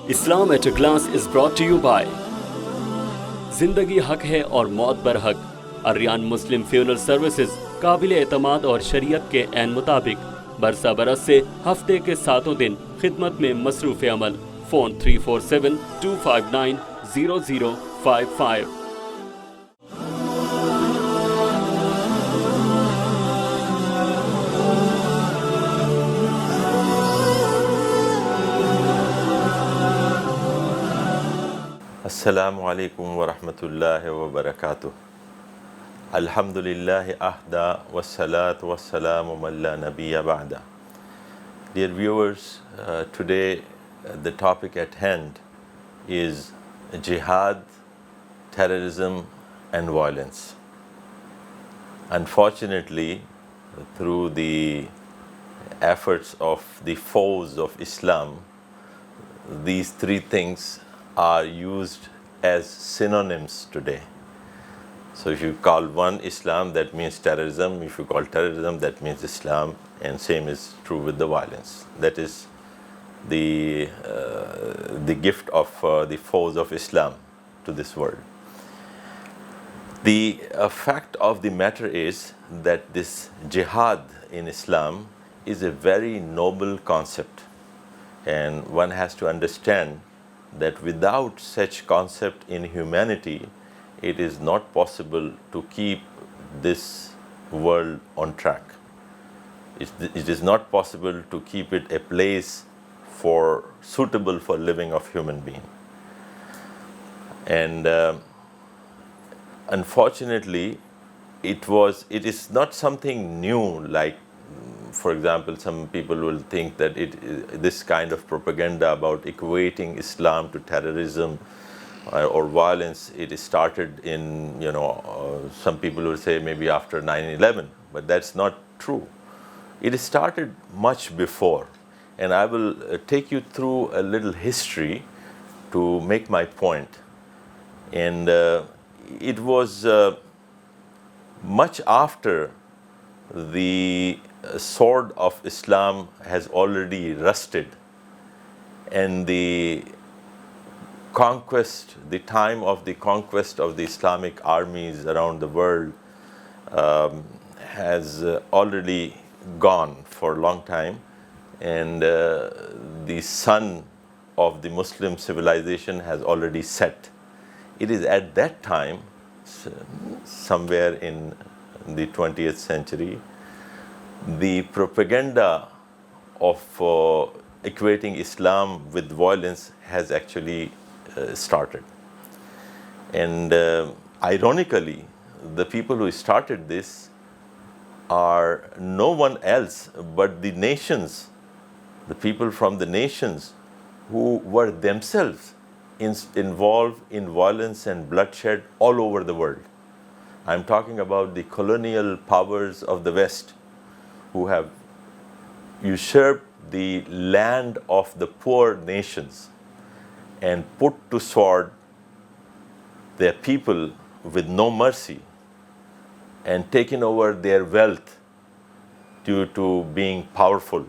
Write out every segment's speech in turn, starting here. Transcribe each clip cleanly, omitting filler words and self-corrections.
Islam at a Glance is brought to you by जिंदगी हक है और मौत बर हक अर्रियान मुस्लिम फ्यूनरल सर्विसेज काबिल एतमाद और शरीयत के ऐन मुताबिक बरसा बरस से हफ्ते के 7 दिन खिदमत में मसरूफ़ अमल। Phone 3472590055। Assalamu alaikum wa rahmatullahi wa barakatuh. Alhamdulillah ahda wa salatu wa salamu man la nabiyya ba'da. Dear viewers, today the topic at hand is jihad, terrorism and violence. Unfortunately, through the efforts of the foes of Islam, these three things are used as synonyms today. So if you call one Islam, that means terrorism. If you call terrorism, that means Islam. And same is true with the violence. That is the gift of the foes of Islam to this world. The fact of the matter is that this jihad in Islam is a very noble concept. And one has to understand that without such concept in humanity, it is not possible to keep this world on track. It is not possible to keep it a place suitable for living of human being. And unfortunately, it is not something new. Like, for example, some people will think that this kind of propaganda about equating Islam to terrorism or violence, it started in, some people will say maybe after 9/11, but that's not true. It started much before, and I will take you through a little history to make my point. And it was much after the sword of Islam has already rusted, and the time of the conquest of the Islamic armies around the world has already gone for a long time, and the sun of the Muslim civilization has already set. It is at that time, somewhere in the 20th century, the propaganda of equating Islam with violence has actually started. And ironically, the people who started this are no one else but the nations, the people from the nations who were themselves involved in violence and bloodshed all over the world. I'm talking about the colonial powers of the West, who have usurped the land of the poor nations and put to sword their people with no mercy and taken over their wealth due to being powerful.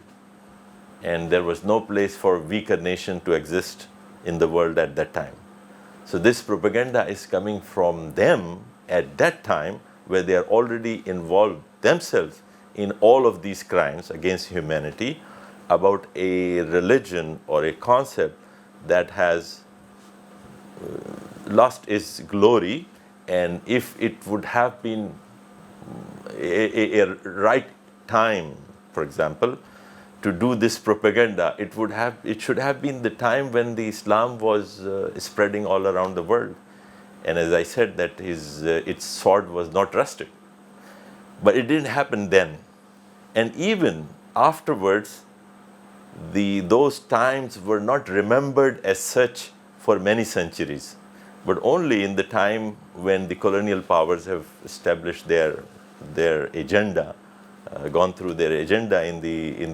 And there was no place for weaker nation to exist in the world at that time. So this propaganda is coming from them at that time, where they are already involved themselves in all of these crimes against humanity, about a religion or a concept that has lost its glory. And if it would have been a right time, for example, to do this propaganda, it should have been the time when the Islam was spreading all around the world. And as I said, that its sword was not rusted. But it didn't happen then. And even afterwards, those times were not remembered as such for many centuries, but only in the time when the colonial powers have established their agenda, gone through their agenda in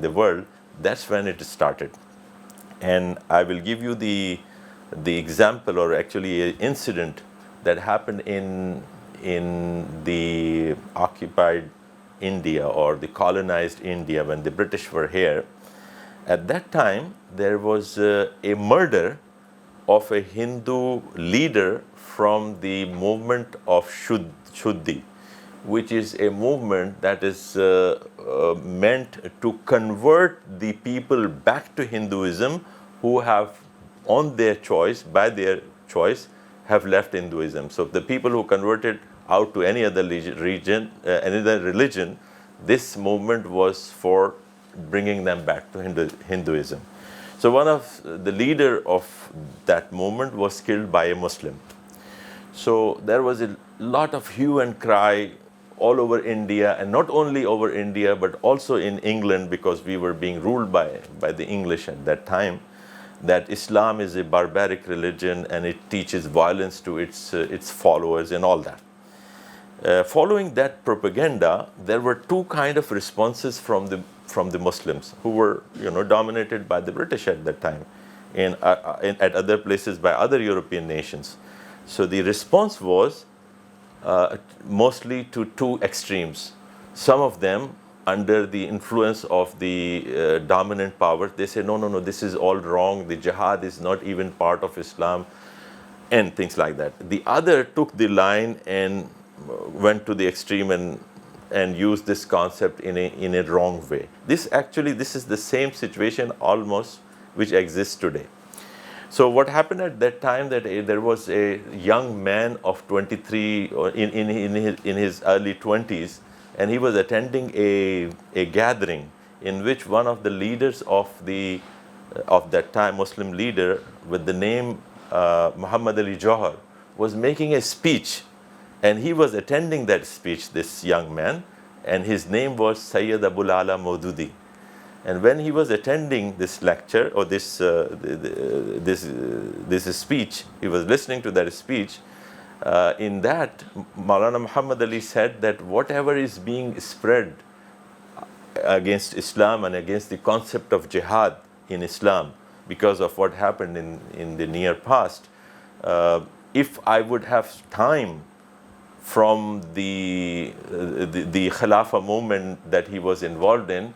the world. That's when it started. And I will give you the example, or actually an incident that happened in the occupied India or the colonized India when the British were here. At that time, there was a murder of a Hindu leader from the movement of Shuddhi, which is a movement that is meant to convert the people back to Hinduism who have, on their choice, by their choice, have left Hinduism. So the people who converted out to any other any other religion, this movement was for bringing them back to Hinduism. So one of the leader of that movement was killed by a Muslim. So there was a lot of hue and cry all over India, and not only over India, but also in England, because we were being ruled by the English at that time, that Islam is a barbaric religion and it teaches violence to its followers and all that. Following that propaganda, there were two kind of responses from the Muslims, who were dominated by the British at that time, and at other places by other European nations. So the response was mostly to two extremes. Some of them, under the influence of the dominant power, they say, no, this is all wrong, the jihad is not even part of Islam, and things like that. The other took the line and went to the extreme and used this concept in a wrong way. This is the same situation almost which exists today. So what happened at that time, that there was a young man of 23 or in his early 20s, and he was attending a gathering in which one of the leaders of that time, Muslim leader with the name Muhammad Ali Johar, was making a speech, and he was attending that speech, this young man, and his name was Sayyid Abul Ala Maududi. And when he was attending this lecture or this speech, he was listening to that speech. In that, Maulana Muhammad Ali said that whatever is being spread against Islam and against the concept of jihad in Islam, because of what happened in the near past, if I would have time from the Khilafah movement that he was involved in,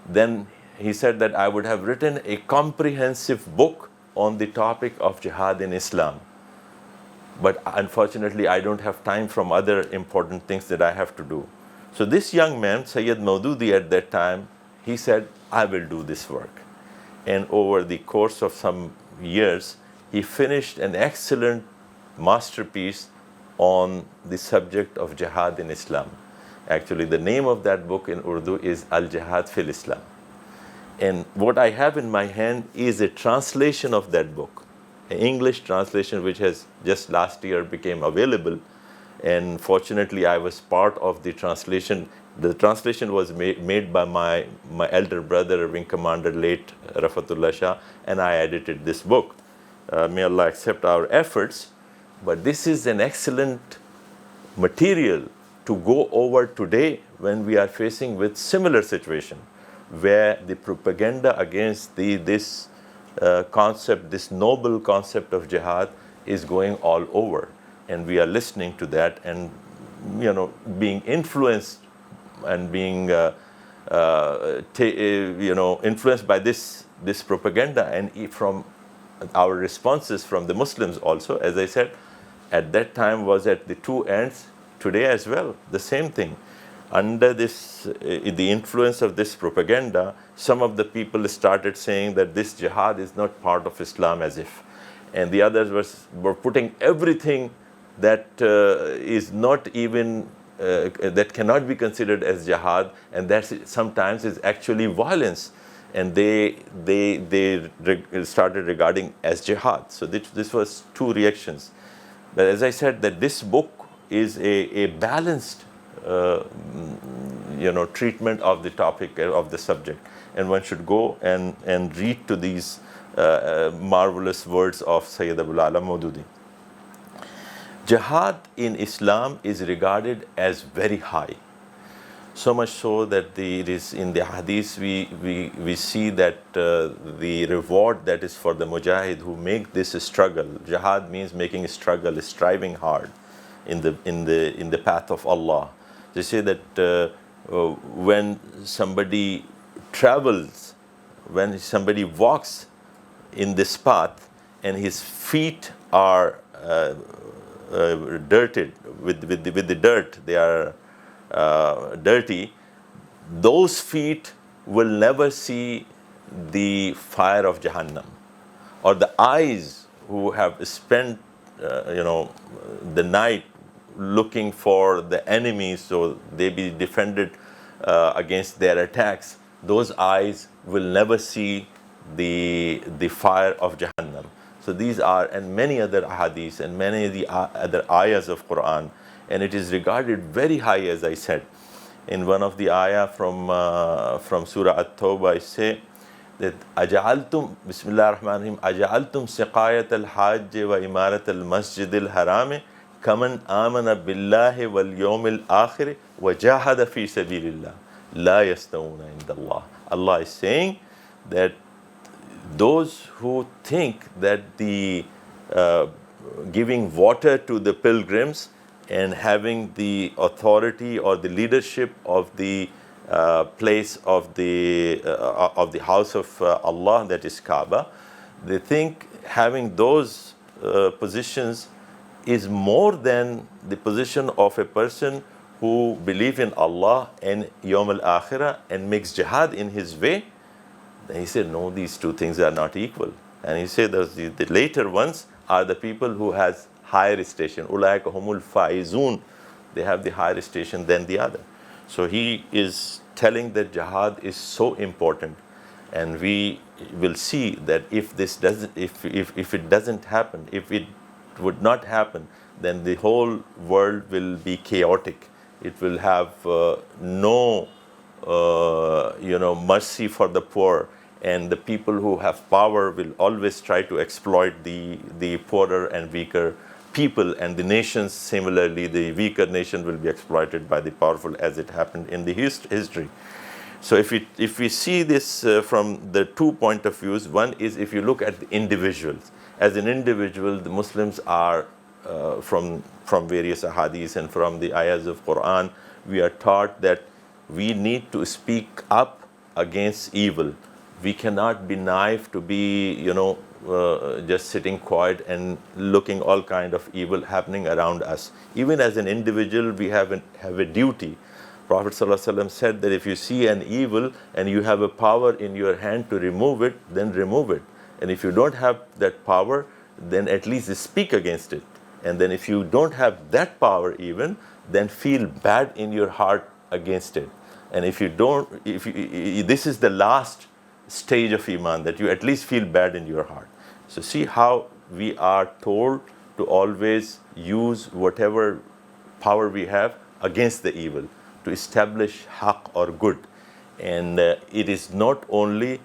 then he said that I would have written a comprehensive book on the topic of jihad in Islam. But unfortunately, I don't have time from other important things that I have to do. So this young man, Sayyid Maududi, at that time, he said, I will do this work. And over the course of some years, he finished an excellent masterpiece on the subject of jihad in Islam. Actually, the name of that book in Urdu is JIHAD Fil ISLAM. And what I have in my hand is a translation of that book, an English translation which has just last year became available. And fortunately, I was part of the translation. The translation was made by my elder brother, Wing Commander late Rafatullah Shah, and I edited this book. May Allah accept our efforts. But this is an excellent material to go over today when we are facing with similar situation, where the propaganda against this concept, this noble concept of jihad, is going all over, and we are listening to that and being influenced and being influenced by this propaganda, and from our responses from the Muslims also, as I said, at that time was at the two ends. Today as well, the same thing. Under the influence of this propaganda, some of the people started saying that this jihad is not part of Islam, as if, and the others were putting everything that is not even that cannot be considered as jihad, and that sometimes is actually violence, and they started regarding as jihad. So this was two reactions. But as I said, that this book is a balanced treatment of the topic of the subject, and one should go and read to these marvelous words of Sayyid Abul Ala Maududi. Jihad in Islam is regarded as very high, so much so that it is in the hadith we see that the reward that is for the mujahid who make this struggle. Jihad means making a struggle, striving hard in the path of Allah. They say that when somebody travels, when somebody walks in this path, and his feet are dirted with the dirt, they are dirty, those feet will never see the fire of Jahannam. Or the eyes who have spent the night looking for the enemies so they be defended against their attacks, those eyes will never see the fire of Jahannam. So these are, and many other hadiths and many of the other ayahs of Quran, and it is regarded very high, as I said. In one of the ayah from Surah At-Tawbah, it say that aja'altum, Bismillah ar-Rahman ar-Rahim, aja'altum siqayat al-hajj wa imarat al-masjid al-haram kaman amana billahi wal yawm al-akhir wa jahada fi sabilillah la yastawuna indallah. Allah is saying that those who think that the giving water to the pilgrims and having the authority or the leadership of the place of the house of Allah, that is Kaaba, they think having those positions is more than the position of a person who believes in Allah and Yawm al-Akhirah and makes jihad in his way. Then he said, no, these two things are not equal. And he said the later ones are the people who has higher station. Ulaika humul faizun. They have the higher station than the other. So he is telling that jihad is so important, and we will see that if this doesn't, if it doesn't happen, if it would not happen, then the whole world will be chaotic. It will have no mercy for the poor, and the people who have power will always try to exploit the poorer and weaker people, and the nations similarly, the weaker nation will be exploited by the powerful, as it happened in the history. So if we see this from the 2 point of views, one is if you look at the individuals. As an individual, the Muslims are from various ahadiths and from the ayahs of Quran, we are taught that we need to speak up against evil. We cannot be naive to be, just sitting quiet and looking all kind of evil happening around us. Even as an individual, we have a duty. Prophet ﷺ said that if you see an evil and you have a power in your hand to remove it, then remove it. And if you don't have that power, then at least speak against it. And then if you don't have that power even, then feel bad in your heart against it. And if you don't, this is the last stage of Iman, that you at least feel bad in your heart. So see how we are told to always use whatever power we have against the evil, to establish haqq or good. And it is not only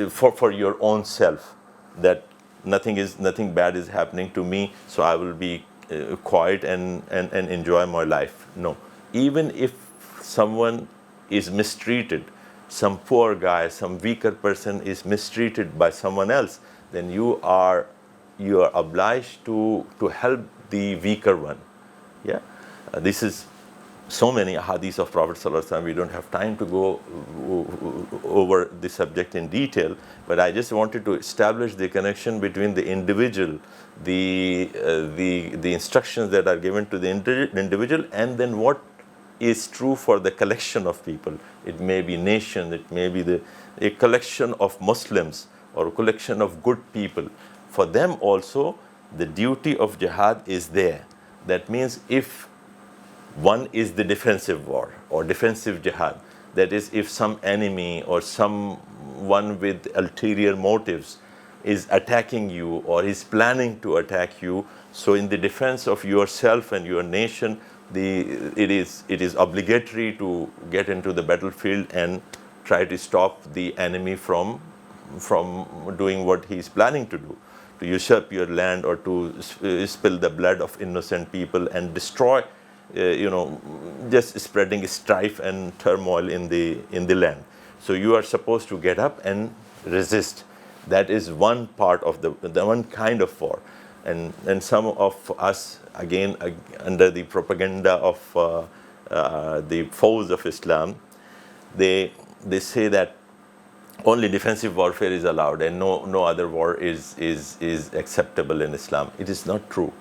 for your own self, that nothing bad is happening to me, so I will be quiet and enjoy my life. No. Even if someone is mistreated, some poor guy, some weaker person is mistreated by someone else, then you are obliged to help the weaker one. Yeah, this is so many hadiths of Prophet ﷺ. We don't have time to go over the subject in detail, but I just wanted to establish the connection between the individual, the instructions that are given to the individual, and then what is true for the collection of people. It may be nation, it may be a collection of Muslims or a collection of good people. For them also, the duty of jihad is there. That means if one is the defensive war or defensive jihad, that is, if some enemy or someone with ulterior motives is attacking you or is planning to attack you, so in the defense of yourself and your nation, it is obligatory to get into the battlefield and try to stop the enemy from doing what he is planning to do, to usurp your land or to spill the blood of innocent people and destroy, just spreading strife and turmoil in the land. So you are supposed to get up and resist. That is one part of the one kind of war. And some of us, again, under the propaganda of the foes of Islam, they say that only defensive warfare is allowed and no other war is acceptable in Islam. It is not true.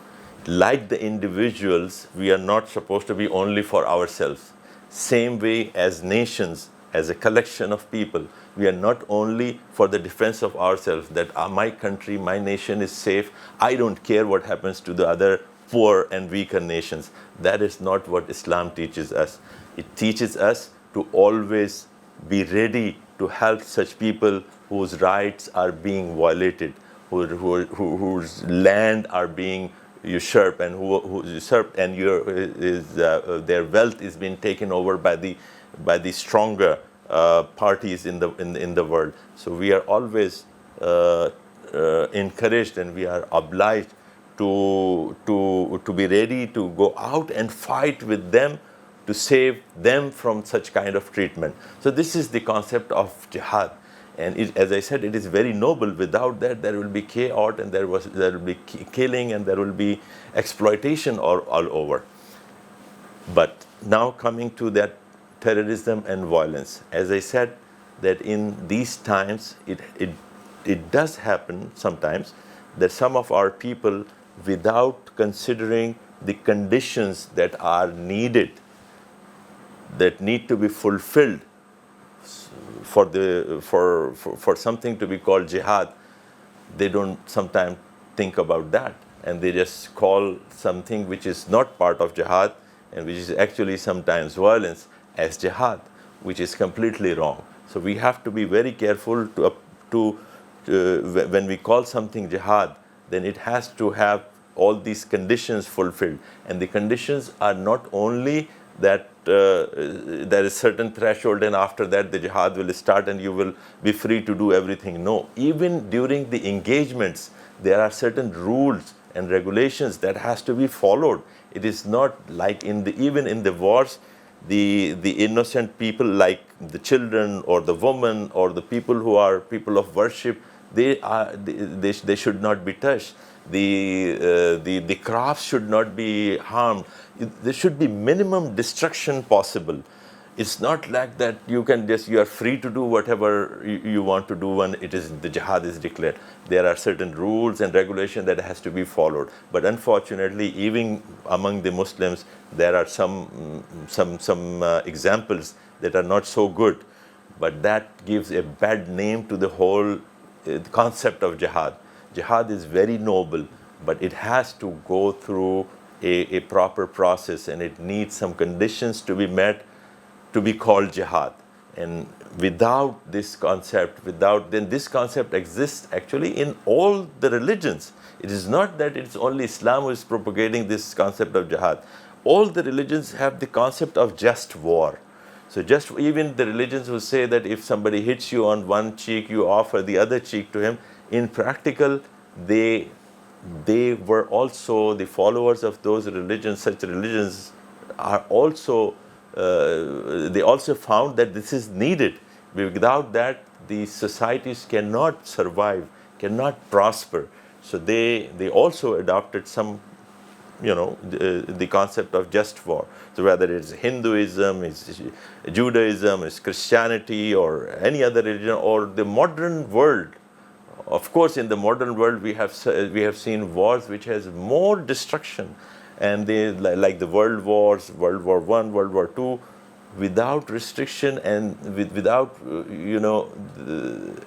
Like the individuals, we are not supposed to be only for ourselves. Same way as nations, as a collection of people, we are not only for the defense of ourselves, that my country, my nation is safe. I don't care what happens to the other poor and weaker nations. That is not what Islam teaches us. It teaches us to always be ready to help such people whose rights are being violated, whose land are being usurped, and who usurped, and their wealth is being taken over by the stronger parties in the world. So we are always encouraged, and we are obliged to be ready to go out and fight with them to save them from such kind of treatment. So this is the concept of jihad. And as I said, it is very noble. Without that, there will be chaos, and there will be killing, and there will be exploitation all over. But now coming to that terrorism and violence, as I said, that in these times, it does happen sometimes that some of our people, without considering the conditions that are needed, that need to be fulfilled for something to be called jihad, they don't sometimes think about that, and they just call something which is not part of jihad and which is actually sometimes violence as jihad, which is completely wrong. So we have to be very careful when we call something jihad, then it has to have all these conditions fulfilled. And the conditions are not only that there is certain threshold and after that the jihad will start and you will be free to do everything. No, even during the engagements, there are certain rules and regulations that has to be followed. It is not like even in the wars, the innocent people like the children or the women or the people who are people of worship, they should not be touched. The crafts should not be harmed. There should be minimum destruction possible. It's not like that you are free to do whatever you want to do when the jihad is declared. There are certain rules and regulations that has to be followed. But unfortunately, even among the Muslims, there are some examples that are not so good. But that gives a bad name to the whole concept of jihad. Jihad is very noble, but it has to go through a proper process, and it needs some conditions to be met to be called jihad. And without this concept, then this concept exists actually in all the religions. It is not that it's only Islam who is propagating this concept of jihad. All the religions have the concept of just war. So even the religions who say that if somebody hits you on one cheek, you offer the other cheek to him, in practical, they were also the followers of those religions. Such religions are also, they also found that this is needed. Without that, the societies cannot survive, cannot prosper. So they also adopted some, the concept of just war. So whether it's Hinduism, it's Judaism, it's Christianity, or any other religion, or the modern world. Of course, in the modern world, we have seen wars which has more destruction, and they like the world wars, World War I, World War II, without restriction and without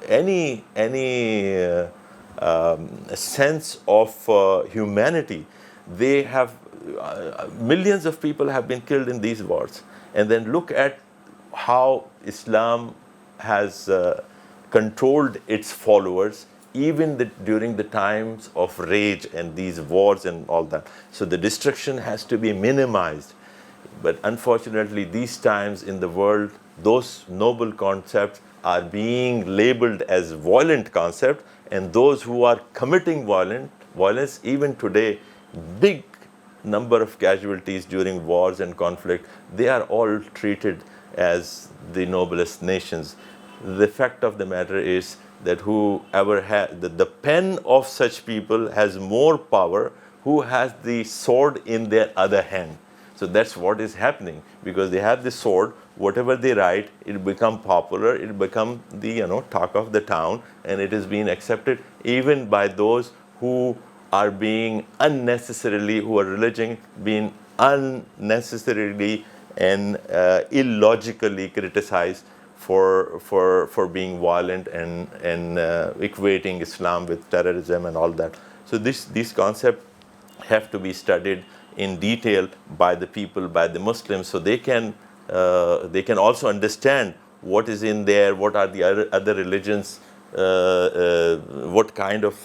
any sense of humanity. They have millions of people have been killed in these wars, and then look at how Islam has controlled its followers even during the times of rage and these wars and all that. So the destruction has to be minimized. But unfortunately, these times in the world, those noble concepts are being labeled as violent concepts, and those who are committing violence, even today, big number of casualties during wars and conflict, they are all treated as the noblest nations. The fact of the matter is that whoever has the pen of such people has more power, who has the sword in their other hand. So that's what is happening, because they have this sword. Whatever they write, it become popular. It become the talk of the town, and it is being accepted even by those who are being unnecessarily, who are religion being unnecessarily and illogically criticized for being violent and equating Islam with terrorism and all that. So these concepts have to be studied in detail by the people, by the Muslims, so they can also understand what is in there, what are the other religions, what kind of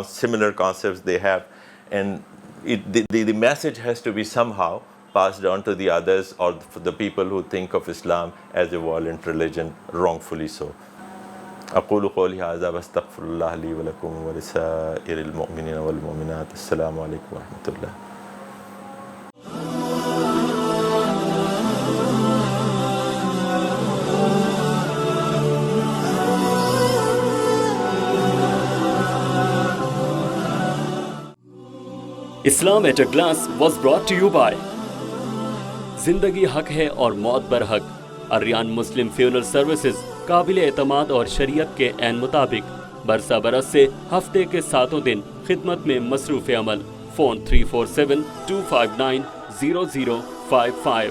similar concepts they have, and the message has to be somehow passed on to the others, or for the people who think of Islam as a violent religion, wrongfully so. أقول قولي هذا واستغفر الله لي ولكم ولسائر المؤمنين والمؤمنات. السلام عليكم ورحمة الله. Islam at a Glance was brought to you by जिंदगी हक है और मौत बर हक, अर्रियान मुस्लिम funeral services, काबिले एतमाद और शरीयत के ऐन मुताबिक बरसा बरस से हफ्ते के 7 दिन खिदमत में मसरूफ़ अमल। फ़ोन 347-259-0055।